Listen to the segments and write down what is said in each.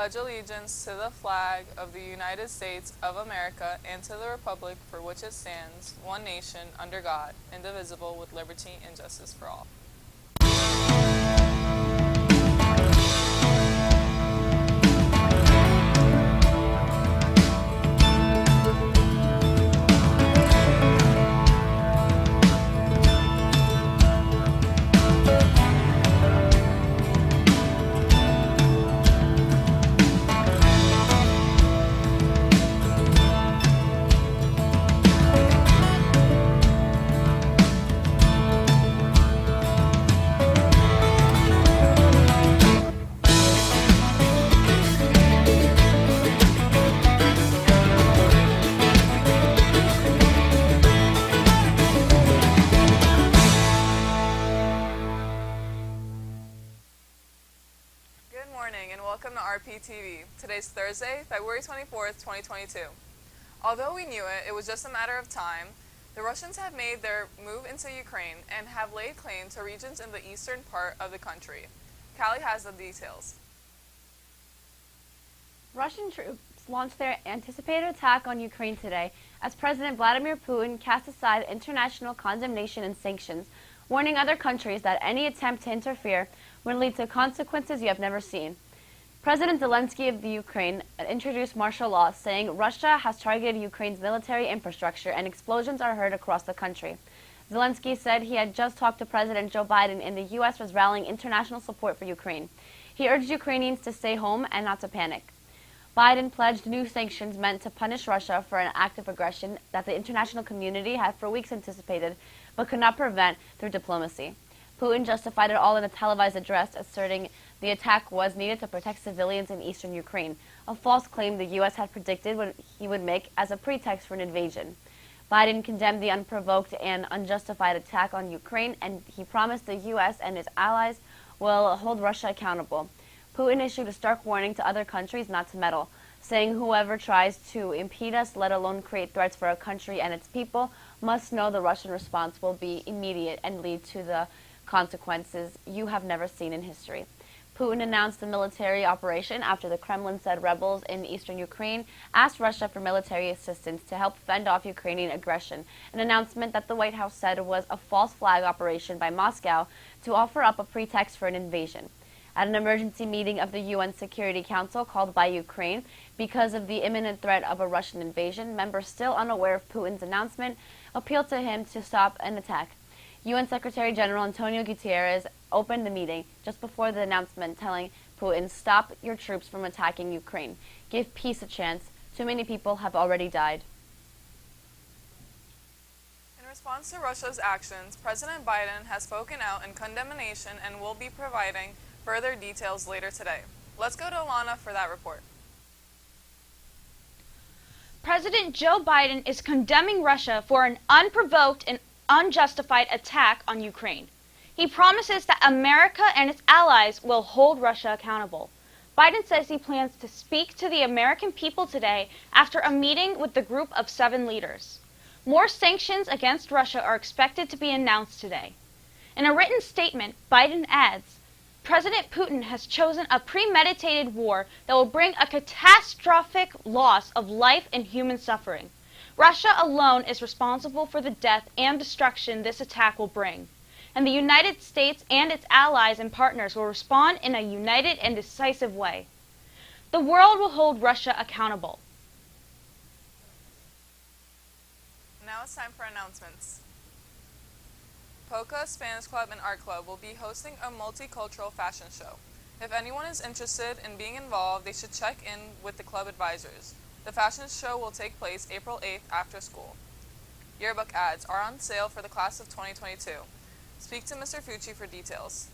pledge allegiance to the flag of the United States of America and to the republic for which it stands, one nation, under God, indivisible, with liberty and justice for all. Good morning and welcome to RPtv. Today's Thursday, February 24th, 2022. Although we knew it was just a matter of time, the Russians have made their move into Ukraine and have laid claim to regions in the eastern part of the country. Callie has the details. Russian troops launched their anticipated attack on Ukraine today as President Vladimir Putin cast aside international condemnation and sanctions, warning other countries that any attempt to interfere would lead to consequences you have never seen. President Zelensky of the Ukraine introduced martial law, saying Russia has targeted Ukraine's military infrastructure and explosions are heard across the country. Zelensky said he had just talked to President Joe Biden and the U.S. was rallying international support for Ukraine. He urged Ukrainians to stay home and not to panic. Biden pledged new sanctions meant to punish Russia for an act of aggression that the international community had for weeks anticipated but could not prevent through diplomacy. Putin justified it all in a televised address, asserting the attack was needed to protect civilians in eastern Ukraine, a false claim the U.S. had predicted he would make as a pretext for an invasion. Biden condemned the unprovoked and unjustified attack on Ukraine, and he promised the U.S. and its allies will hold Russia accountable. Putin issued a stark warning to other countries not to meddle, saying whoever tries to impede us, let alone create threats for our country and its people, must know the Russian response will be immediate and lead to the consequences you have never seen in history. Putin announced the military operation after the Kremlin said rebels in eastern Ukraine asked Russia for military assistance to help fend off Ukrainian aggression, an announcement that the White House said was a false flag operation by Moscow to offer up a pretext for an invasion. At an emergency meeting of the UN Security Council called by Ukraine because of the imminent threat of a Russian invasion, members still unaware of Putin's announcement appealed to him to stop an attack. UN Secretary General Antonio Guterres opened the meeting just before the announcement, telling Putin, "Stop your troops from attacking Ukraine. Give peace a chance. Too many people have already died." In response to Russia's actions, President Biden has spoken out in condemnation and will be providing further details later today. Let's go to Alana for that report. President Joe Biden is condemning Russia for an unprovoked and unjustified attack on Ukraine. He promises that America and its allies will hold Russia accountable. Biden says he plans to speak to the American people today after a meeting with the group of 7 leaders. More sanctions against Russia are expected to be announced today. In a written statement, Biden adds, President Putin has chosen a premeditated war that will bring a catastrophic loss of life and human suffering. Russia alone is responsible for the death and destruction this attack will bring, and the United States and its allies and partners will respond in a united and decisive way. The world will hold Russia accountable. Now it's time for announcements. Polka, Spanish Club, and Art Club will be hosting a multicultural fashion show. If anyone is interested in being involved, they should check in with the club advisors. The fashion show will take place April 8th after school. Yearbook ads are on sale for the class of 2022. Speak to Mr. Fucci for details.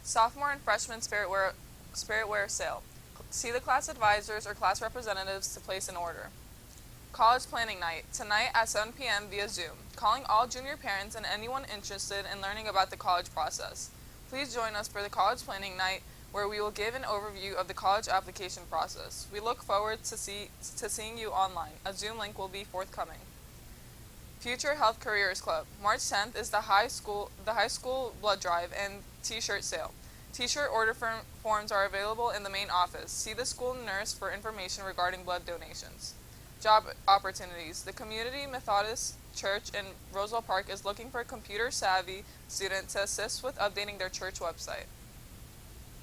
Sophomore and freshman spirit wear sale. See the class advisors or class representatives to place an order. College Planning Night, tonight at 7 p.m. via Zoom, calling all junior parents and anyone interested in learning about the college process. Please join us for the College Planning Night, where we will give an overview of the college application process. We look forward to seeing you online. A Zoom link will be forthcoming. Future Health Careers Club. March 10th is the high school blood drive and t-shirt sale. T-shirt order forms are available in the main office. See the school nurse for information regarding blood donations. Job opportunities. The Community Methodist Church in Roswell Park is looking for a computer-savvy student to assist with updating their church website.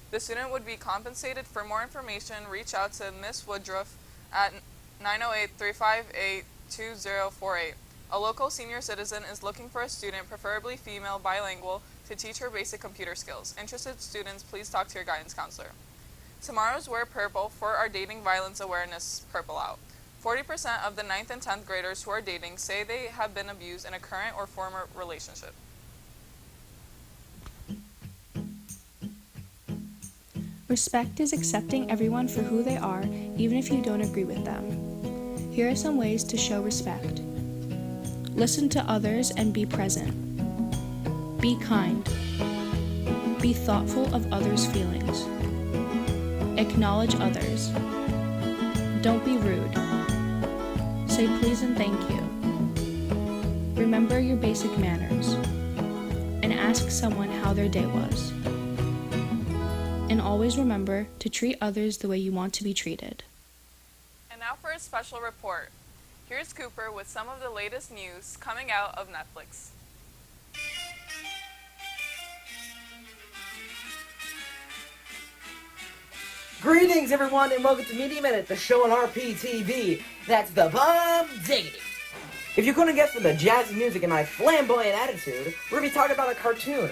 The student would be compensated. For more information, reach out to Miss Woodruff at 908-358-2048. A local senior citizen is looking for a student, preferably female, bilingual, to teach her basic computer skills. Interested students, please talk to your guidance counselor. Tomorrow's Wear Purple for our Dating Violence Awareness Purple Out. 40% of the 9th and 10th graders who are dating say they have been abused in a current or former relationship. Respect is accepting everyone for who they are, even if you don't agree with them. Here are some ways to show respect. Listen to others and be present. Be kind. Be thoughtful of others' feelings. Acknowledge others. Don't be rude. Say please and thank you. Remember your basic manners. And ask someone how their day was. And always remember to treat others the way you want to be treated. And now for a special report. Here's Cooper with some of the latest news coming out of Netflix. Greetings, everyone, and welcome to Media Minute, the show on RPtv. That's the Bob Diggity. If you couldn't guess from the jazzy music and my flamboyant attitude, we're going to be talking about a cartoon.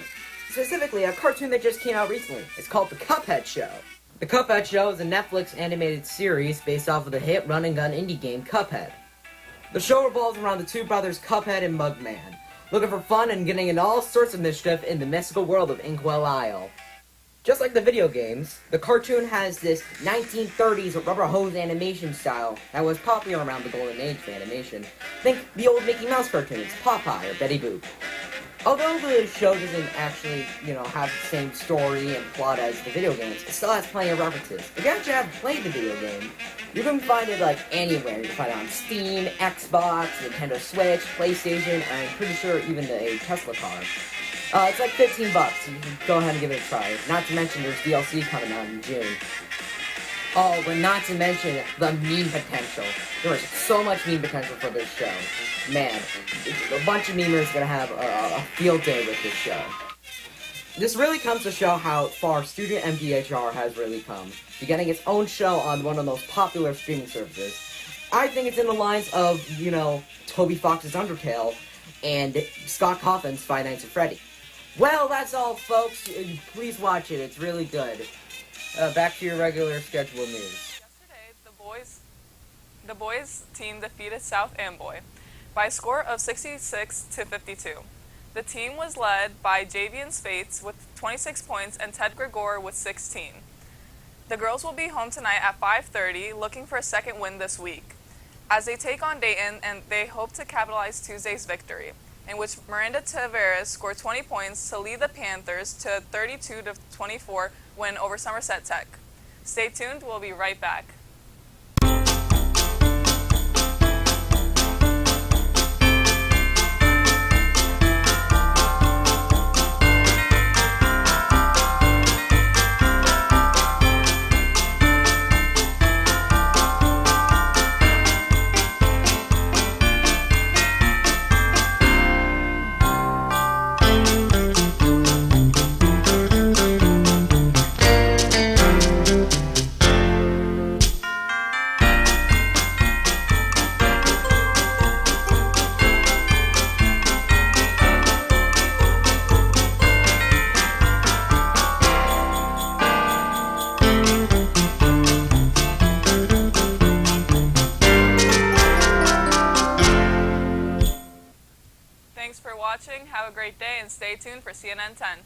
Specifically, a cartoon that just came out recently. It's called The Cuphead Show. The Cuphead Show is a Netflix animated series based off of the hit run-and-gun indie game Cuphead. The show revolves around the two brothers Cuphead and Mugman, looking for fun and getting into all sorts of mischief in the mystical world of Inkwell Isle. Just like the video games, the cartoon has this 1930s rubber hose animation style that was popular around the golden age of animation. Think the old Mickey Mouse cartoons, Popeye or Betty Boop. Although the show doesn't actually, have the same story and plot as the video games, it still has plenty of references. If you actually haven't played the video game, you can find it anywhere. You can find it on Steam, Xbox, Nintendo Switch, PlayStation, and I'm pretty sure even a Tesla car. It's like $15. You can go ahead and give it a try. Not to mention there's DLC coming out in June. Oh, but not to mention the meme potential. There is so much meme potential for this show. Man, a bunch of memers are going to have a field day with this show. This really comes to show how far Student MDHR has really come. You're getting its own show on one of the most popular streaming services. I think it's in the lines of, Toby Fox's Undertale and Scott Cawthon's Five Nights at Freddy. Well, that's all, folks. Please watch it. It's really good. Back to your regular scheduled news. Yesterday, the boys team defeated South Amboy by a score of 66-52. The team was led by Javian Spates with 26 points and Ted Gregor with 16. The girls will be home tonight at 5:30, looking for a second win this week, as they take on Dayton, and they hope to capitalize Tuesday's victory, in which Miranda Tavares scored 20 points to lead the Panthers to a 32-24 win over Somerset Tech. Stay tuned, we'll be right back. Thanks for watching, have a great day, and stay tuned for CNN 10.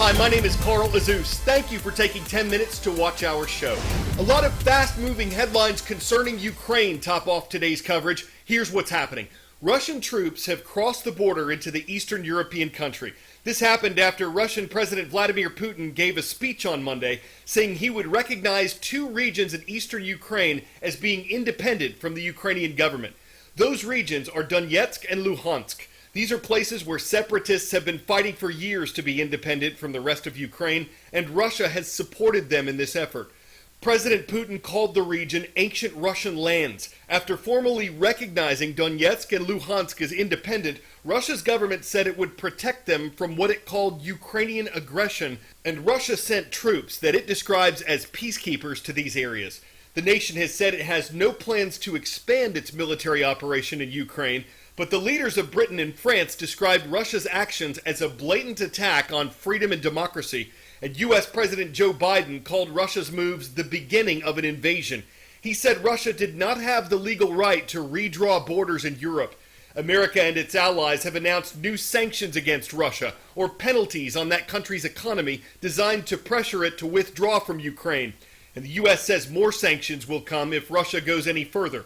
Hi, my name is Carl Azus. Thank you for taking 10 minutes to watch our show. A lot of fast-moving headlines concerning Ukraine top off today's coverage. Here's what's happening. Russian troops have crossed the border into the Eastern European country. This happened after Russian President Vladimir Putin gave a speech on Monday saying he would recognize two regions in eastern Ukraine as being independent from the Ukrainian government. Those regions are Donetsk and Luhansk. These are places where separatists have been fighting for years to be independent from the rest of Ukraine, and Russia has supported them in this effort. President Putin called the region ancient Russian lands. After formally recognizing Donetsk and Luhansk as independent, Russia's government said it would protect them from what it called Ukrainian aggression, and Russia sent troops that it describes as peacekeepers to these areas. The nation has said it has no plans to expand its military operation in Ukraine, but the leaders of Britain and France described Russia's actions as a blatant attack on freedom and democracy, and U.S. President Joe Biden called Russia's moves the beginning of an invasion. He said Russia did not have the legal right to redraw borders in Europe. America and its allies have announced new sanctions against Russia, or penalties on that country's economy designed to pressure it to withdraw from Ukraine. And the U.S. says more sanctions will come if Russia goes any further.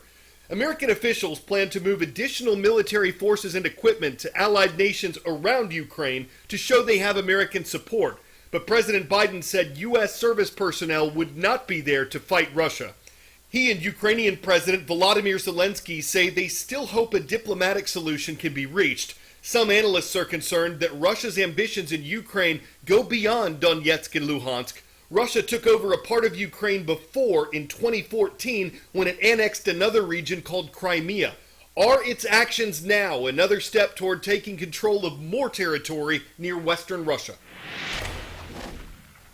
American officials plan to move additional military forces and equipment to allied nations around Ukraine to show they have American support. But President Biden said U.S. service personnel would not be there to fight Russia. He and Ukrainian President Volodymyr Zelensky say they still hope a diplomatic solution can be reached. Some analysts are concerned that Russia's ambitions in Ukraine go beyond Donetsk and Luhansk. Russia took over a part of Ukraine before in 2014 when it annexed another region called Crimea. Are its actions now another step toward taking control of more territory near western Russia?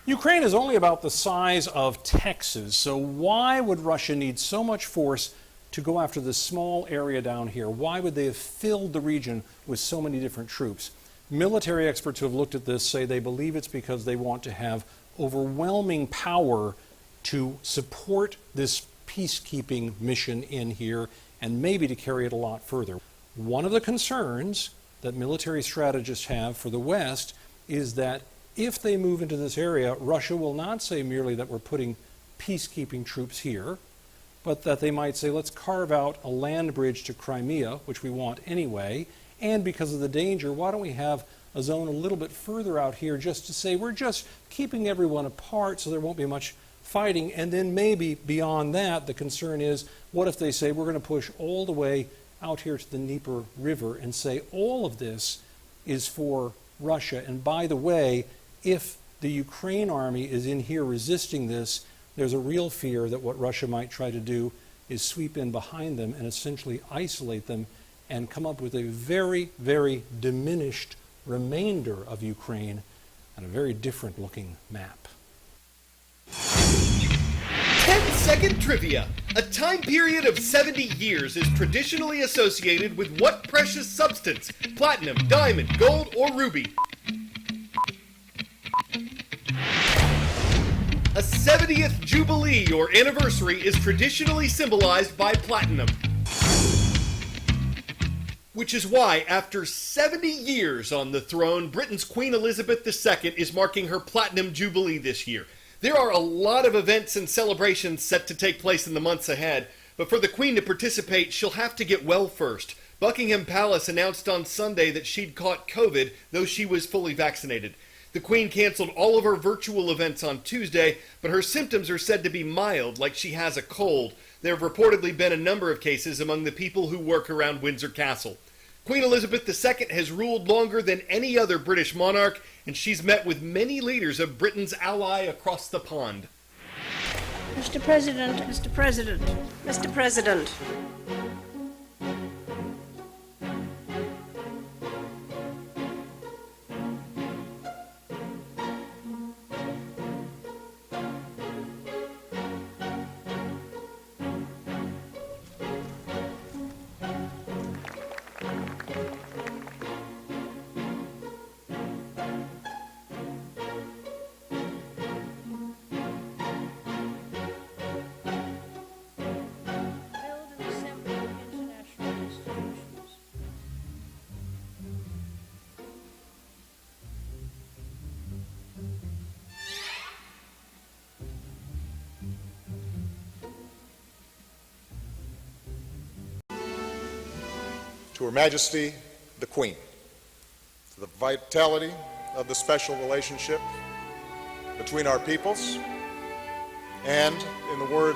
Ukraine is only about the size of Texas, so why would Russia need so much force to go after this small area down here? Why would they have filled the region with so many different troops? Military experts who have looked at this say they believe it's because they want to have overwhelming power to support this peacekeeping mission in here and maybe to carry it a lot further. One of the concerns that military strategists have for the West is that if they move into this area, Russia will not say merely that we're putting peacekeeping troops here, but that they might say, let's carve out a land bridge to Crimea, which we want anyway, and because of the danger, why don't we have a zone a little bit further out here just to say we're just keeping everyone apart so there won't be much fighting. And then maybe beyond that, the concern is, what if they say we're going to push all the way out here to the Dnieper River and say all of this is for Russia. And by the way, if the Ukraine army is in here resisting this, there's a real fear that what Russia might try to do is sweep in behind them and essentially isolate them and come up with a very, very diminished remainder of Ukraine and a very different looking map. 10-second trivia. A time period of 70 years is traditionally associated with what precious substance? Platinum, diamond, gold, or ruby? A 70th jubilee or anniversary is traditionally symbolized by platinum. Which is why, after 70 years on the throne, Britain's Queen Elizabeth II is marking her Platinum Jubilee this year. There are a lot of events and celebrations set to take place in the months ahead, but for the Queen to participate, she'll have to get well first. Buckingham Palace announced on Sunday that she'd caught COVID, though she was fully vaccinated. The Queen canceled all of her virtual events on Tuesday, but her symptoms are said to be mild, like she has a cold. There have reportedly been a number of cases among the people who work around Windsor Castle. Queen Elizabeth II has ruled longer than any other British monarch, and she's met with many leaders of Britain's ally across the pond. Mr. President, Mr. President, Mr. President. to Her Majesty the Queen, to the vitality of the special relationship between our peoples, and, in the words